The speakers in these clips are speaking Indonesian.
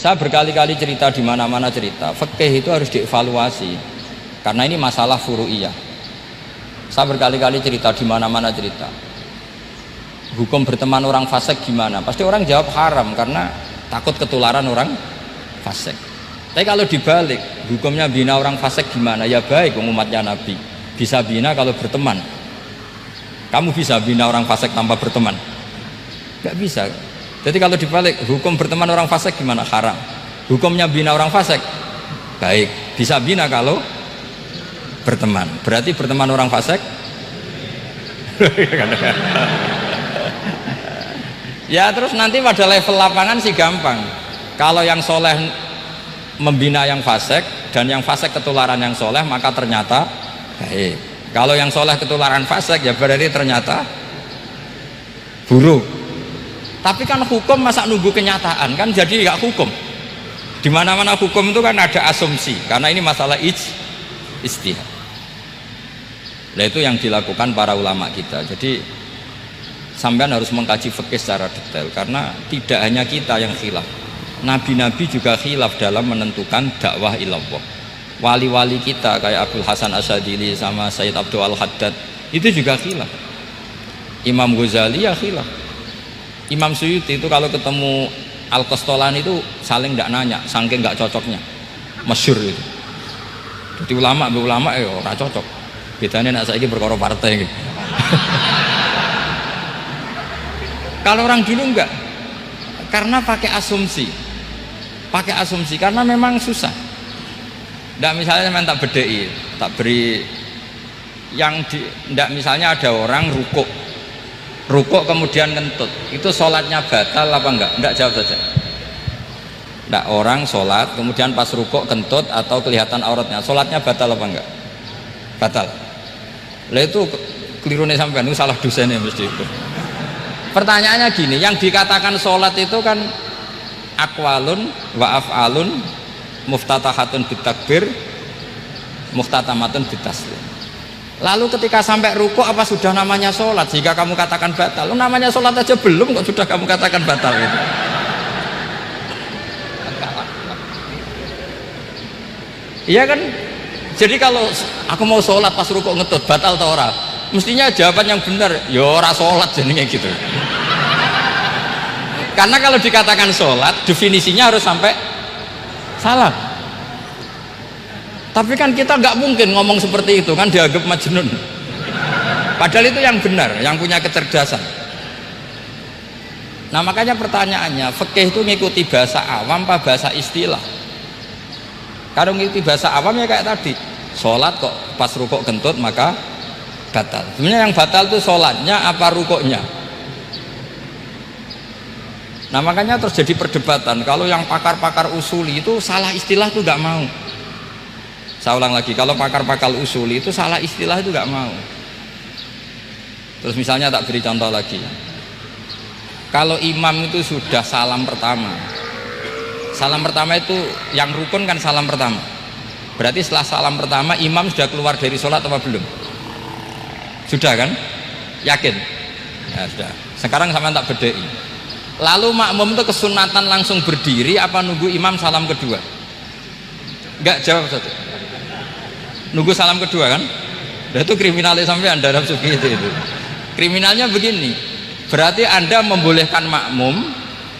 Saya berkali-kali cerita di mana-mana cerita, fikih itu harus dievaluasi karena ini masalah furu'iyah. Saya berkali-kali cerita di mana-mana cerita. Hukum berteman orang fasik gimana? Pasti orang jawab haram karena takut ketularan orang fasik. Tapi kalau dibalik, hukumnya bina orang fasik gimana? Ya baik, umatnya Nabi bisa bina kalau berteman. Kamu bisa bina orang fasik tanpa berteman? Gak bisa. Jadi kalau dibalik, hukum berteman orang fasik gimana? Haram. Hukumnya bina orang fasik baik, bisa bina kalau berteman. Berarti berteman orang fasik ya terus nanti pada level lapangan sih gampang. Kalau yang soleh membina yang fasik dan yang fasik ketularan yang soleh, maka ternyata baik. Kalau yang soleh ketularan fasik, ya berarti ternyata buruk. Tapi kan hukum masa nunggu kenyataan, kan jadi nggak hukum. Di mana-mana hukum itu kan ada asumsi, karena ini masalah ijtihad. Nah itu yang dilakukan para ulama kita. Jadi sampean harus mengkaji fikih secara detail, karena tidak hanya kita yang khilaf. Nabi-nabi juga khilaf dalam menentukan dakwah ilallah. Wali-wali kita kayak Abdul Hasan Asyadili sama Sayyid Abdul Al-Haddad itu juga khilaf. Imam Ghazali ya khilaf. Imam Suyuti itu kalau ketemu Al-Qastolani itu saling tidak nanya, saking nggak cocoknya, masyhur itu. Jadi ulama ya ora cocok. Bedanya nak saiki perkara partai gitu. Kalau orang dulu enggak, karena pakai asumsi karena memang susah. Ndak misalnya memang tak bedai, tak beri yang ndak misalnya ada orang rukuk kemudian kentut, itu sholatnya batal apa enggak jawab saja. Enggak, orang sholat kemudian pas rukuk kentut atau kelihatan auratnya, sholatnya batal apa enggak? Batal. Lah itu keliru nih sampean, itu salah dosennya mesti itu. Pertanyaannya gini, yang dikatakan sholat itu kan aqwalun wa af'alun muftatahatun bitakbir muftatamatun bitaslim. Lalu ketika sampai rukuk apa sudah namanya sholat jika kamu katakan batal? Namanya sholat aja belum kok sudah kamu katakan batal itu. Iya kan? Jadi kalau aku mau sholat pas rukuk ngetut batal atau ora? Mestinya jawaban yang benar, ya ora sholat jenenge gitu. Karena kalau dikatakan sholat definisinya harus sampai salah. Tapi kan kita nggak mungkin ngomong seperti itu, kan dianggap majnun. Padahal itu yang benar, yang punya kecerdasan. Nah makanya pertanyaannya, fikih itu ngikuti bahasa awam apa bahasa istilah? Kalau ngikuti bahasa awam ya kayak tadi, sholat kok pas rukuk kentut maka batal. Sebenarnya yang batal itu sholatnya apa rukuknya? Nah makanya terjadi perdebatan. Kalau yang pakar-pakar usuli itu salah istilah itu nggak mau. Saya ulang lagi, kalau pakar-pakar usuli itu salah istilah itu nggak mau. Terus misalnya tak beri contoh lagi. Kalau imam itu sudah salam pertama itu yang rukun kan salam pertama. Berarti setelah salam pertama imam sudah keluar dari sholat apa belum? Sudah kan? Yakin? Ya sudah. Sekarang sama tak bedai. Lalu makmum itu kesunatan langsung berdiri apa nunggu imam salam kedua? Enggak, jawab satu. Nunggu salam kedua kan? Nah, itu kriminalnya sampai anda dalam sufi itu. Kriminalnya begini, berarti anda membolehkan makmum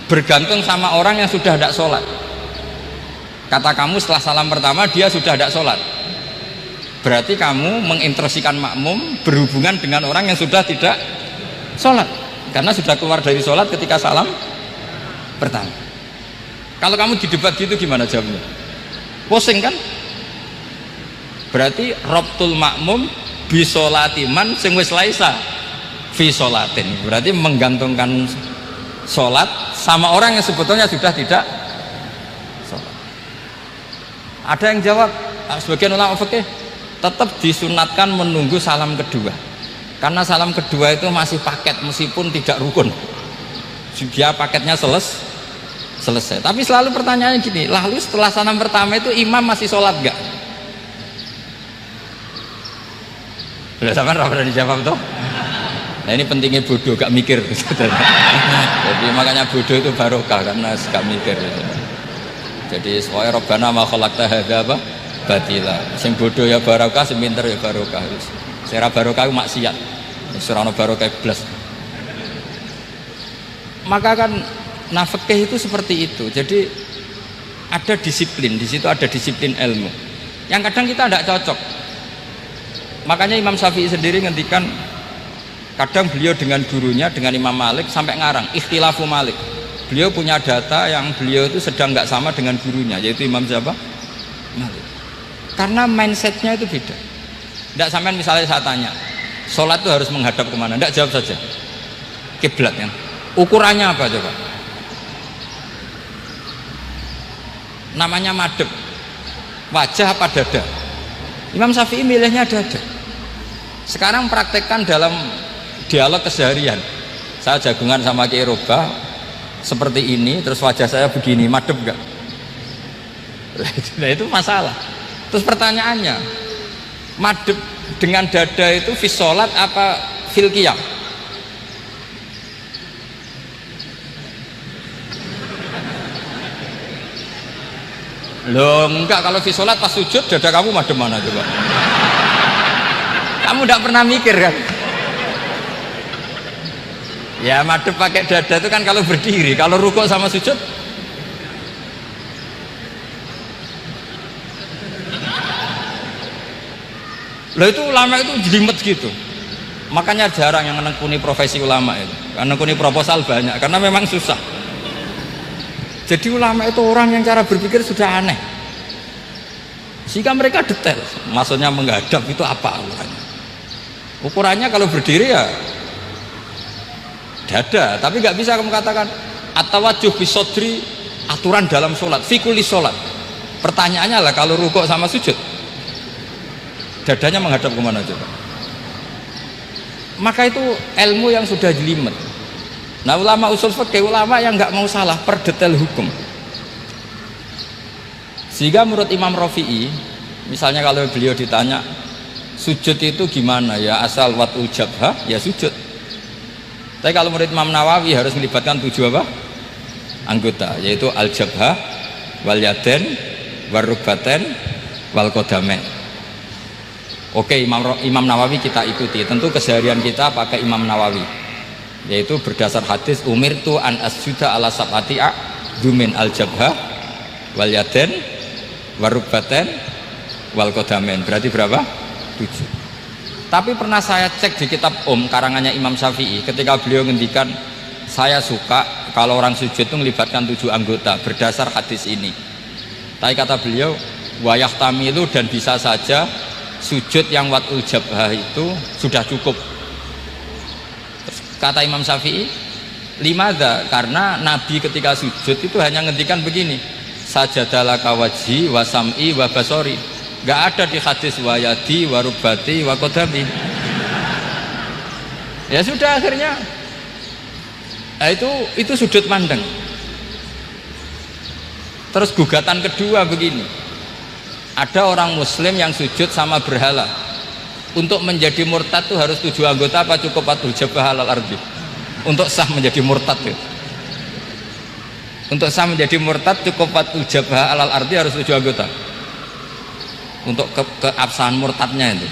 bergantung sama orang yang sudah tidak sholat. Kata kamu setelah salam pertama dia sudah tidak sholat, berarti kamu menginstruksikan makmum berhubungan dengan orang yang sudah tidak sholat karena sudah keluar dari sholat ketika salam pertama. Kalau kamu didebat gitu gimana jawabnya? Pusing kan? Berarti robtul makmum bisolatiman sing wis laisa fi sholatin, berarti menggantungkan sholat sama orang yang sebetulnya sudah tidak sholat. Ada yang jawab, sebagian ulama fikih tetap disunatkan menunggu salam kedua karena salam kedua itu masih paket meskipun tidak rukun, dia paketnya selesai. Tapi selalu pertanyaannya gini, lalu setelah salam pertama itu imam masih sholat gak? Sudah sama berani dijawab toh? Nah ini pentingnya bodoh gak mikir. Jadi makanya bodoh itu barokah karena gak mikir. Jadi soalnya Robbana ma khalaqta hadza apa batila. Sing bodoh ya barokah, sing pinter ya barokah. Sing ora barokah ku maksiat. Wis ora ono barokah blas. Maka kan fikih itu seperti itu. Jadi ada disiplin, di situ ada disiplin ilmu. Yang kadang kita tidak cocok. Makanya Imam Syafi'i sendiri ngendikan, kadang beliau dengan gurunya, dengan Imam Malik sampai ngarang ikhtilafu Malik. Beliau punya data yang beliau itu sedang nggak sama dengan gurunya, yaitu Imam siapa? Malik. Karena mindsetnya itu beda. Tidak sampai misalnya saya tanya, sholat itu harus menghadap kemana? Tidak, jawab saja. Kiblat kan? Ukurannya apa coba? Namanya madhep. Wajah apa dada? Imam Syafi'i milihnya dada. Sekarang praktekkan dalam dialog keseharian. Saya jagungan sama Kiai Roba seperti ini, terus wajah saya begini, madhep enggak? Nah itu masalah. Terus pertanyaannya, madhep dengan dada itu fi sholat apa fil qiyam? Loh enggak, kalau fi sholat pas sujud dada kamu madhep mana coba? Kamu tidak pernah mikir kan? Ya madhep pakai dada itu kan kalau berdiri, kalau rukuk sama sujud loh itu ulama itu jelimet gitu. Makanya jarang yang menekuni profesi ulama itu, menekuni proposal banyak karena memang susah. Jadi ulama itu orang yang cara berpikir sudah aneh, sehingga mereka detail. Maksudnya menghadap itu apa ukurannya? Ukurannya kalau berdiri ya dada, tapi nggak bisa kamu katakan at-tawajjuh fi sodri, aturan dalam sholat, fikuli sholat. Pertanyaannya lah kalau rukuk sama sujud dadanya menghadap kemana coba? Maka itu ilmu yang sudah jelimet. Nah ulama usul fikih, ulama yang nggak mau salah per detail hukum. Sehingga menurut Imam Rafi'i, misalnya kalau beliau ditanya sujud itu gimana ya, asal watul jabhah ya sujud. Tapi kalau menurut Imam Nawawi harus melibatkan 7 apa? Anggota, yaitu al-jabhah, wal yaden, wal rukbaten, wal qadamain. Oke, Imam Nawawi kita ikuti. Tentu keseharian kita pakai Imam Nawawi, yaitu berdasar hadis umirtu an asjuda ala sab'ati a'dumin al-jabhah, wal yaden, wal rukbaten, wal qadamain. Berarti berapa? 7. Tapi pernah saya cek di kitab karangannya Imam Syafi'i, ketika beliau ngendikan saya suka kalau orang sujud itu melibatkan 7 anggota berdasar hadis ini. Tapi kata beliau wayah tamilu, dan bisa saja sujud yang watul jabhah itu sudah cukup. Terus kata Imam Syafi'i, limadha, karena Nabi ketika sujud itu hanya ngendikan begini, sajadalaka wajhi wa sam'i wa basori. Nggak ada di hadis wayadi warubati wakodami. Ya sudah, akhirnya nah itu sudut pandang. Terus gugatan kedua begini, ada orang muslim yang sujud sama berhala. Untuk menjadi murtad itu harus 7 anggota apa cukup watul jabhah alal ardi? Untuk sah menjadi murtad itu, untuk sah menjadi murtad cukup watul jabhah alal ardi harus 7 anggota untuk keabsahan murtadnya itu.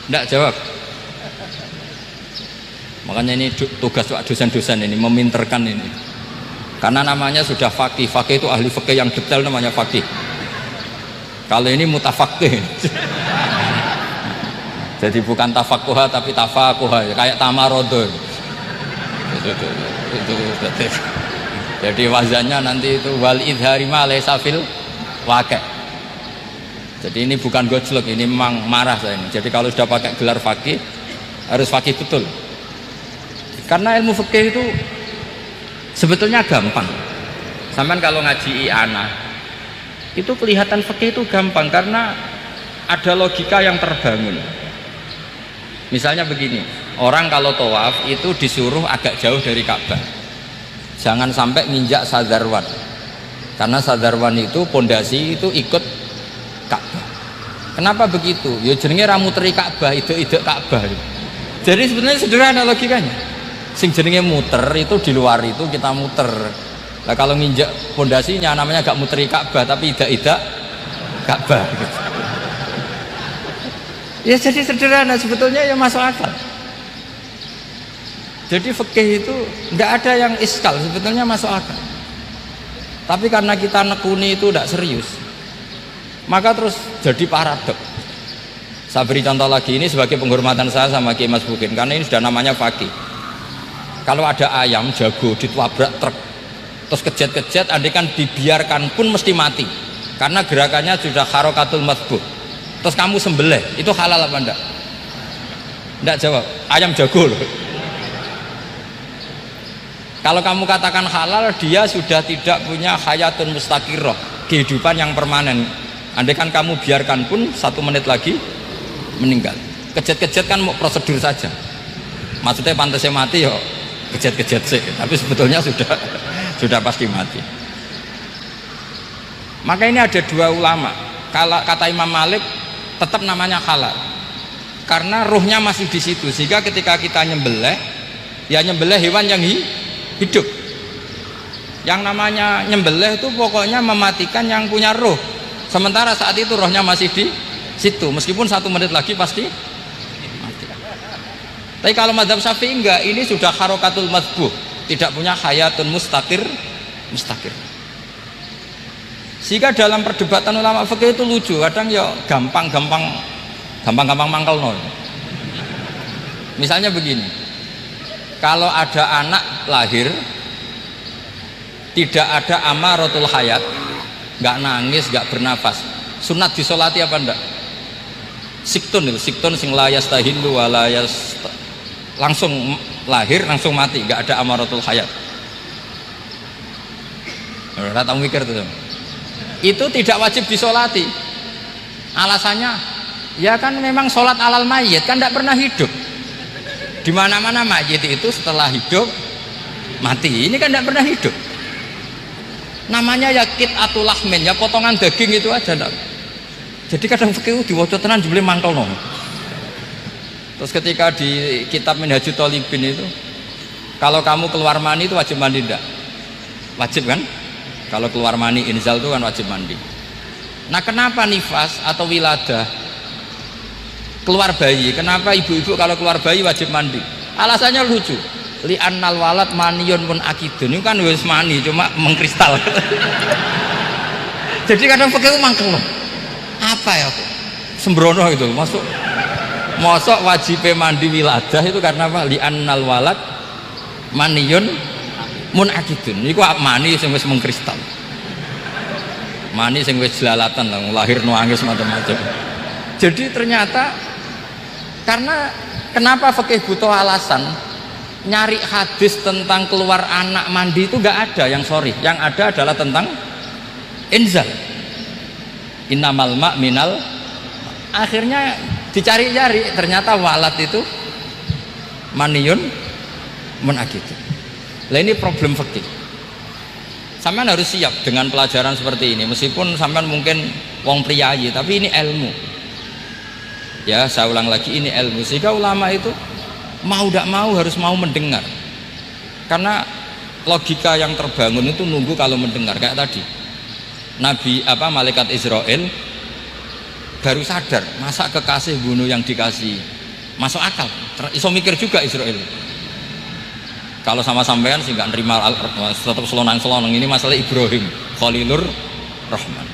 Tidak jawab. Makanya ini tugas dosen-dosen ini meminterkan ini, karena namanya sudah faqih. Faqih itu ahli fikih yang detail, namanya faqih. Kalau ini mutafaqih. Jadi bukan tafakuha tapi tafakuha, kayak tamarodo itu. Jadi wazannya nanti itu wal idhari ma laysa fil waqi'. Jadi ini bukan gojlok, ini memang marah saya ini. Jadi kalau sudah pakai gelar fakih harus fakih betul. Karena ilmu fikih itu sebetulnya gampang. Sampai kalau ngaji i'anah itu kelihatan fikih itu gampang karena ada logika yang terbangun. Misalnya begini, orang kalau tawaf itu disuruh agak jauh dari Ka'bah. Jangan sampai nginjak sadarwan. Karena sadarwan itu pondasi itu ikut Ka'bah. Kenapa begitu? Ya jenenge ra muteri Ka'bah, ide Ka'bah. Jadi sebenarnya sederhana logikanya. Sing jenenge muter itu di luar itu kita muter. Nah kalau nginjak pondasinya namanya gak muteri Ka'bah tapi idak Ka'bah gitu. Ya jadi sederhana sebetulnya ya masuk akal. Jadi fikih itu nggak ada yang iskal, sebetulnya masuk akal. Tapi karena kita nekuni itu tidak serius, maka terus jadi paradok. Saya beri contoh lagi, ini sebagai penghormatan saya sama Kiai Mas Bukin, karena ini sudah namanya fakih. Kalau ada ayam jago ditabrak truk, terus kejet-kejet, andai kan dibiarkan pun mesti mati, karena gerakannya sudah harokatul matbuh. Terus kamu sembelih, itu halal apa enggak? Enggak jawab, ayam jago loh. Kalau kamu katakan halal, dia sudah tidak punya hayatun mustaqirrah, kehidupan yang permanen. Andai kan kamu biarkan pun 1 menit lagi meninggal. Kejet-kejet kan mau prosedur saja, maksudnya pantasnya mati yo kejet-kejet sih, tapi sebetulnya sudah pasti mati. Maka ini ada 2 ulama. Kalau kata Imam Malik tetap namanya halal karena ruhnya masih di situ, sehingga ketika kita nyembelih ya nyembelih hewan yang hidup. Yang namanya nyembelih itu pokoknya mematikan yang punya ruh, sementara saat itu rohnya masih di situ, meskipun 1 menit lagi pasti mati. Tapi kalau mazhab Syafi'i enggak, ini sudah harokatul matbuh, tidak punya hayatun mustaqir. Sehingga dalam perdebatan ulama fikih itu lucu, kadang ya gampang mangkel nol. Misalnya begini, kalau ada anak lahir tidak ada amaratul hayat, nggak nangis, nggak bernafas, sunat disolati apa enggak? Siktun sing layas tahilu walayas, langsung lahir langsung mati, nggak ada amaratul hayat. Rata mikir tuh, itu tidak wajib disolati. Alasannya ya kan memang sholat alal mayit kan tidak pernah hidup. Di mana-mana mayit itu setelah hidup mati, ini kan tidak pernah hidup. Namanya ya qit'atul lahmin, ya potongan daging itu aja. Enggak. Jadi kadang fikih diwaca tenan jebule mangkel no. Terus ketika di kitab Minhajut Thalibin itu, kalau kamu keluar mani itu wajib mandi enggak? Wajib kan? Kalau keluar mani inzal itu kan wajib mandi. Nah kenapa nifas atau wiladah keluar bayi, kenapa ibu-ibu kalau keluar bayi wajib mandi? Alasannya lucu, li'annal walad maniyun pun akidun, itu kan wis mani cuma mengkristal. Jadi kadang pakai mangkel apa ya sembrono itu masuk wajib mandi wiladah itu karena apa? Li'annal walad maniyun mun akidun, itu mani sing wis mengkristal, mani sing wis jelalatan lah, lahir nangis macam-macam. Jadi ternyata karena kenapa fikih butuh alasan, nyari hadis tentang keluar anak mandi itu nggak ada yang sorry, yang ada adalah tentang inzal, innamal ma' minal. Akhirnya dicari-cari, ternyata walad itu maniyun munakidu. Lah ini problem fikih. Sampean harus siap dengan pelajaran seperti ini, meskipun sampean mungkin wong priyayi, tapi ini ilmu. Ya, saya ulang lagi, ini ilmu. Sehingga ulama itu mau tidak mau harus mau mendengar, karena logika yang terbangun itu nunggu kalau mendengar. Kayak tadi Nabi malaikat Israel baru sadar, masa kekasih bunuh yang dikasih, masuk akal, iso mikir juga Israel. Kalau sama sampean sih nggak nerima, tetap selonang-selonang. Ini masalah Ibrahim Khalilur Rahman.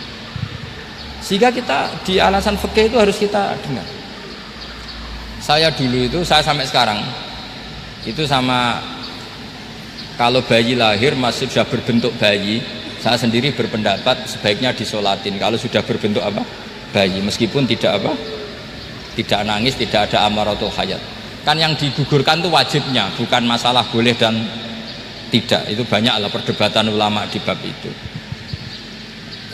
Sehingga kita di alasan fikih itu harus kita dengar. Saya dulu itu, saya sampai sekarang itu sama, kalau bayi lahir masih sudah berbentuk bayi, saya sendiri berpendapat sebaiknya disolatin kalau sudah berbentuk bayi, meskipun tidak nangis, tidak ada amaratul hayat. Kan yang digugurkan itu wajibnya, bukan masalah boleh dan tidak. Itu banyaklah perdebatan ulama di bab itu.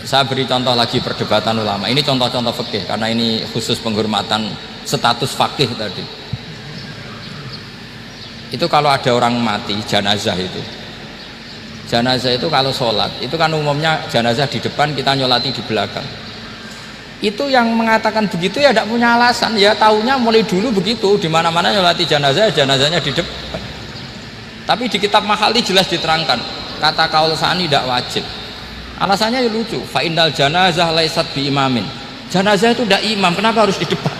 Saya beri contoh lagi perdebatan ulama. Ini contoh-contoh fikih karena ini khusus penghormatan status fakih tadi. Itu kalau ada orang mati, jenazah itu kalau sholat itu kan umumnya jenazah di depan, kita nyolati di belakang. Itu yang mengatakan begitu ya tidak punya alasan, ya taunya mulai dulu begitu, di mana-mana nyolati jenazah, jenazahnya di depan. Tapi di kitab Mahalli jelas diterangkan, kata kaul sani tidak wajib. Alasannya ya lucu, fa innal janazah laisat bi imamin. Janazah itu tidak imam, kenapa harus di depan?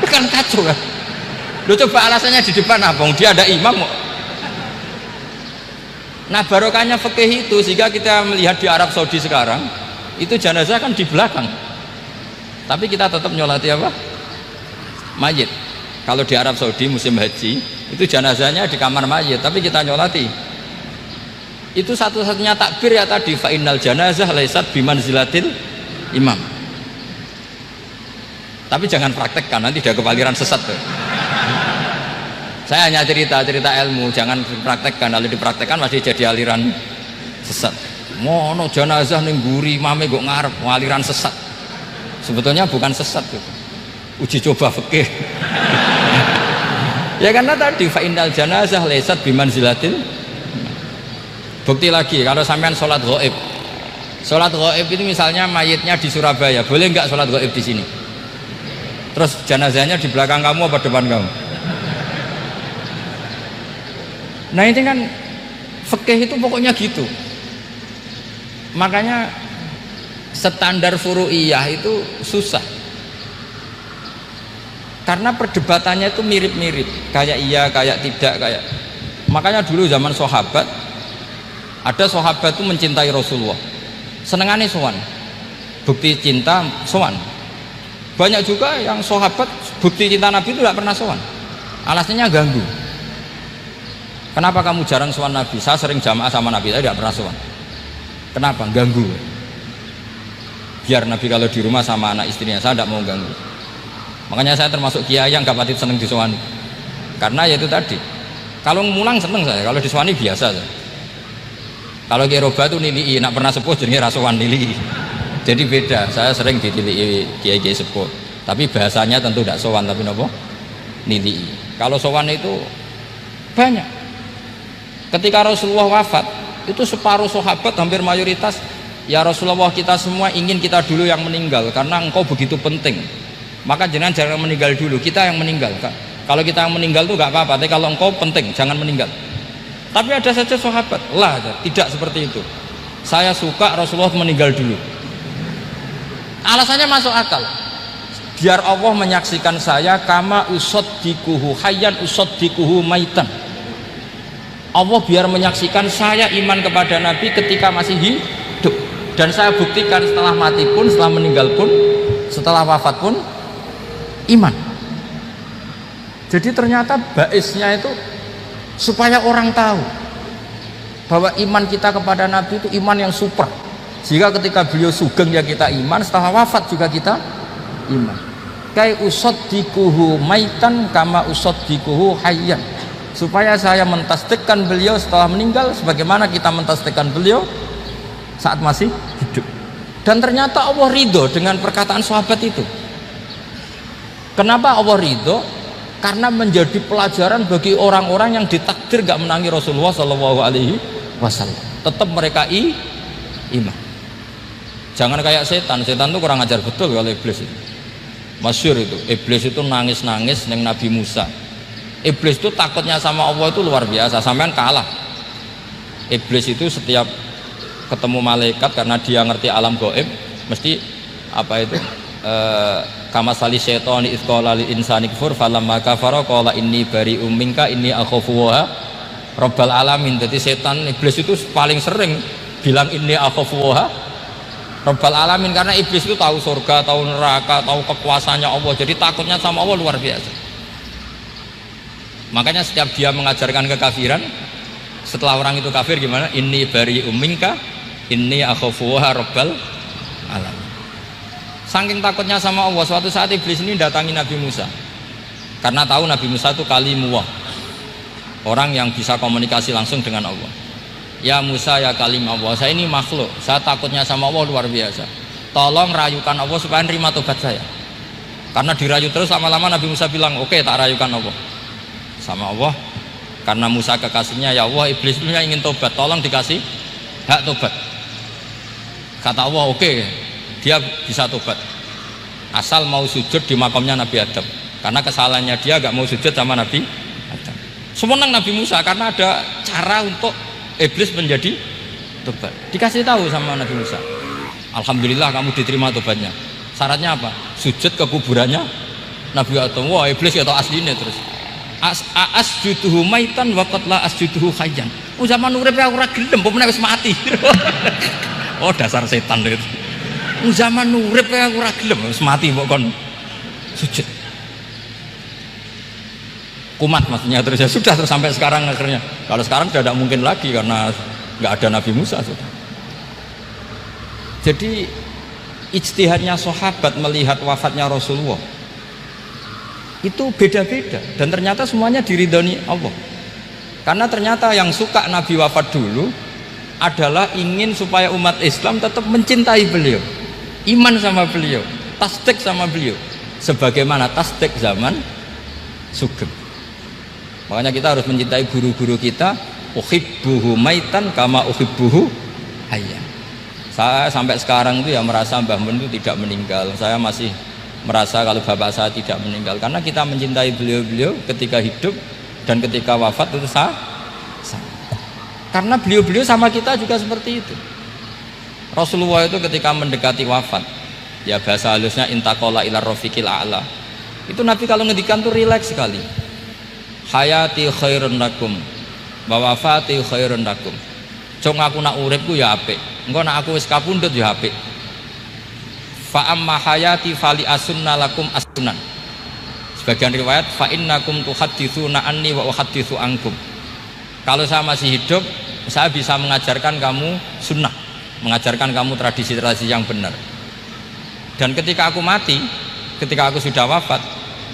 Kan kacau kan. Lu coba alasannya di depan apa? Dia ada imam kok. Nah barokahnya fikih itu, sehingga kita melihat di Arab Saudi sekarang itu jenazah kan di belakang, tapi kita tetap nyolati apa? Mayit. Kalau di Arab Saudi musim haji itu jenazahnya di kamar mayit, tapi kita nyolati. Itu satu-satunya takbir ya tadi, fa innal janazah laisat bimanzilatil imam. Tapi jangan praktekkan, nanti dia kepaliran sesat tuh. Saya hanya cerita ilmu, jangan dipraktekkan. Kalau dipraktekkan masih jadi aliran sesat. Mono jenazah ning mburi imame kok ngarep aliran sesat. Sebetulnya bukan sesat tuh. Uji coba fikih. Ya karena tadi fa innal janazah laisat bimanzilatil. Bukti lagi, kalau sampean sholat gaib, sholat gaib itu misalnya mayitnya di Surabaya, boleh nggak sholat gaib di sini? Terus jenazahnya di belakang kamu apa depan kamu? Nah ini kan fikih itu pokoknya gitu. Makanya standar furu'iyah itu susah, karena perdebatannya itu mirip-mirip, kayak iya, kayak tidak, kayak. Makanya dulu zaman sahabat, ada sahabat itu mencintai Rasulullah, senengannya sowan, bukti cinta sowan. Banyak juga yang sahabat bukti cinta Nabi itu tidak pernah sowan, alasannya ganggu. Kenapa kamu jarang sowan Nabi? Saya sering jamaah sama Nabi, saya tidak pernah sowan. Kenapa? Ganggu. Biar Nabi kalau di rumah sama anak istrinya, saya tidak mau ganggu. Makanya saya termasuk kiai yang gak pati seneng disowani, karena ya itu tadi, kalau mulang seneng saya, kalau disowani biasa saya. Kalau Kiai Roba itu nilai, nak pernah sepuh jadi rasuan nilai. Jadi beda, saya sering ditilii Kiai sepuh. Tapi bahasanya tentu tidak sowan, tapi nopo nilai. Kalau sowan itu banyak. Ketika Rasulullah wafat, itu separuh sahabat hampir mayoritas, ya Rasulullah kita semua ingin kita dulu yang meninggal, karena engkau begitu penting. Maka jangan meninggal dulu, kita yang meninggal. Kalau kita yang meninggal itu nggak apa-apa, tapi kalau engkau penting, jangan meninggal. Tapi ada saja sahabat, lah tidak seperti itu. Saya suka Rasulullah meninggal dulu. Alasannya masuk akal. Biar Allah menyaksikan saya kama usaddikuhu hayyan usaddikuhu maitan. Allah biar menyaksikan saya iman kepada Nabi ketika masih hidup, dan saya buktikan setelah mati pun, setelah meninggal pun, setelah wafat pun iman. Jadi ternyata baisnya itu supaya orang tahu bahwa iman kita kepada Nabi itu iman yang super, sehingga ketika beliau sugeng ya kita iman, setelah wafat juga kita iman. Kai usaddikuhu maitan kama usaddikuhu hayyan, supaya saya mentasdikkan beliau setelah meninggal sebagaimana kita mentasdikkan beliau saat masih hidup. Dan ternyata Allah ridho dengan perkataan sahabat itu. Kenapa Allah ridho? Karena menjadi pelajaran bagi orang-orang yang ditakdir gak menangi Rasulullah SAW. Tetap mereka iman. Jangan kayak setan tuh kurang ajar betul kalau iblis itu. Masyhur itu, iblis itu nangis-nangis neng Nabi Musa. Iblis itu takutnya sama Allah itu luar biasa, sampean kalah. Iblis itu setiap ketemu malaikat, karena dia ngerti alam gaib, mesti apa itu? Kama sali syaitani idz qala lil insani kfur falamma kafara qala inni bari'um minka inni akhafu wa rabbal alamin. Jadi setan iblis itu paling sering bilang inni akhafu wa rabbal alamin, karena iblis itu tahu surga, tahu neraka, tahu kekuasaannya Allah, jadi takutnya sama Allah luar biasa. Makanya setiap dia mengajarkan kekafiran, setelah orang itu kafir gimana? Inni bari'um minka inni akhafu wa rabbal alamin. Saking takutnya sama Allah, suatu saat iblis ini datangi Nabi Musa, karena tahu Nabi Musa itu kalimullah, orang yang bisa komunikasi langsung dengan Allah. Ya Musa ya kalim Allah, saya ini makhluk, saya takutnya sama Allah luar biasa, tolong rayukan Allah supaya nerima tobat saya. Karena dirayu terus, lama-lama Nabi Musa bilang oke, tak rayukan Allah sama Allah. Karena Musa kekasihnya, ya Allah iblis itu ingin tobat, tolong dikasih hak tobat. Kata Allah oke, dia bisa tobat asal mau sujud di makamnya Nabi Adam, karena kesalahannya dia gak mau sujud sama Nabi Adam. Semenang Nabi Musa karena ada cara untuk iblis menjadi tobat. Dikasih tahu sama Nabi Musa, alhamdulillah kamu diterima tobatnya. Syaratnya apa? Sujud ke kuburannya Nabi Adam. Wah, iblis ya tau aslinya terus. Asjuduhu maitan wa qad la asjuduhu hayyan. Zaman urip aku ora gelem, pomene wis mati. Oh, dasar setan itu. Zaman urip aku ora gelem, wis mati kok kon sujud. Kumat maksudnya terus ya sudah terus sampai sekarang akhirnya. Kalau sekarang sudah tidak mungkin lagi karena nggak ada Nabi Musa sudah. Jadi ijtihadnya sahabat melihat wafatnya Rasulullah itu beda-beda dan ternyata semuanya diridhoni Allah. Karena ternyata yang suka Nabi wafat dulu adalah ingin supaya umat Islam tetap mencintai beliau, iman sama beliau, tasdik sama beliau, sebagaimana tasdik zaman Sugeng. Makanya kita harus mencintai guru-guru kita. Uhibbuhu maitan kama uhibbuhu hayyan. Saya sampai sekarang itu ya merasa Mbah Mun itu tidak meninggal. Saya masih merasa kalau bapak saya tidak meninggal karena kita mencintai beliau-beliau ketika hidup dan ketika wafat itu sama. Karena beliau-beliau sama kita juga seperti itu. Rasulullah itu ketika mendekati wafat, ya bahasa halusnya intaqala ila rafiqil a'la. Itu Nabi kalau ngendikan tuh rileks sekali. Hayati khairun lakum wa wafati khairun lakum. Cung aku nak uripku ya apik. Engko nak aku wis kapundhut ya apik. Fa amma hayati fali asunna lakum asunan. Sebagian riwayat fa innakum tuhadditsuna anni wa uhadditsu ankum. Kalau saya masih hidup, saya bisa mengajarkan kamu sunnah, mengajarkan kamu tradisi-tradisi yang benar. Dan ketika aku mati, ketika aku sudah wafat,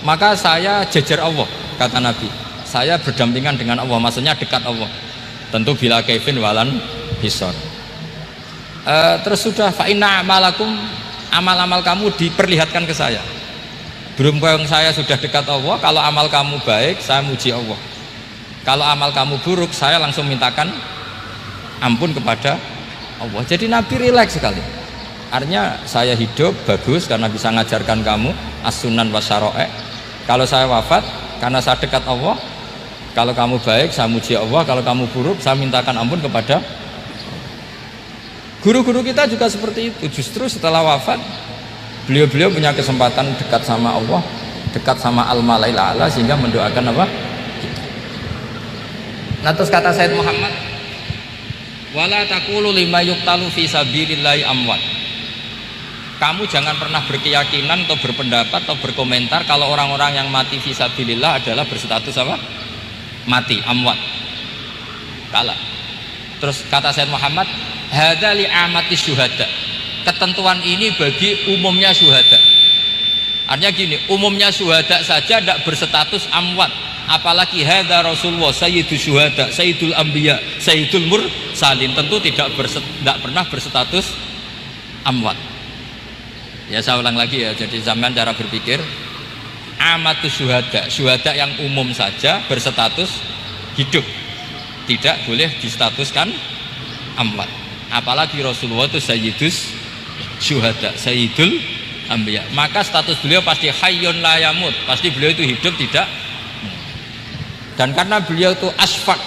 maka saya jejer Allah, kata Nabi. Saya berdampingan dengan Allah, maksudnya dekat Allah. Tentu bila kaifin walan hisor. Terus sudah fa inna amalakum, amal-amal kamu diperlihatkan ke saya. Berhubung saya sudah dekat Allah, kalau amal kamu baik, saya muji Allah. Kalau amal kamu buruk, saya langsung mintakan ampun kepada Allah. Jadi Nabi rileks sekali. Artinya saya hidup bagus karena bisa mengajarkan kamu as-sunan wa syara'i'. Kalau saya wafat karena saya dekat Allah. Kalau kamu baik, saya muji Allah. Kalau kamu buruk, saya mintakan ampun kepada guru-guru kita juga seperti itu. Justru setelah wafat, beliau-beliau punya kesempatan dekat sama Allah, dekat sama al-malail a'la, sehingga mendoakan apa? Kita. Nah, terus kata Sayyid Muhammad, wala taqulu lima yuqtalu fi sabilillahi amwat. Kamu jangan pernah berkeyakinan atau berpendapat atau berkomentar kalau orang-orang yang mati fi sabilillah adalah berstatus apa? Mati, amwat. Kalah. Terus kata Sayyid Muhammad, hadza li amati syuhada. Ketentuan ini bagi umumnya syuhada. Artinya gini, umumnya syuhada saja tidak berstatus amwat, apalagi hadza Rasulullah sayyidul syuhada, sayyidul anbiya, sayyidul mursalin, tentu tidak pernah berstatus amwat. Ya saya ulang lagi ya, jadi zaman cara berpikir amatu syuhada, syuhada yang umum saja berstatus hidup, tidak boleh distatuskan amwat. Apalagi Rasulullah itu sayyidus syuhada, sayyidul anbiya, maka status beliau pasti hayyun la yamut, pasti beliau itu hidup tidak. Dan karena beliau itu asfaq,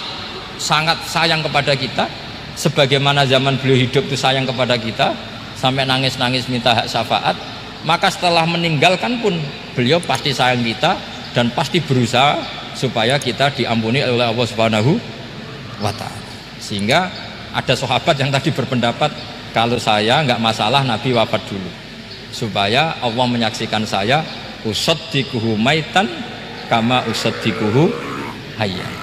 sangat sayang kepada kita, sebagaimana zaman beliau hidup itu sayang kepada kita sampai nangis-nangis minta hak syafaat, maka setelah meninggalkan pun beliau pasti sayang kita dan pasti berusaha supaya kita diampuni oleh Allah Subhanahu wa ta'ala. Sehingga ada sahabat yang tadi berpendapat kalau saya nggak masalah Nabi wafat dulu, supaya Allah menyaksikan saya usaddiquhu maitan kama usaddiquhu hayyan.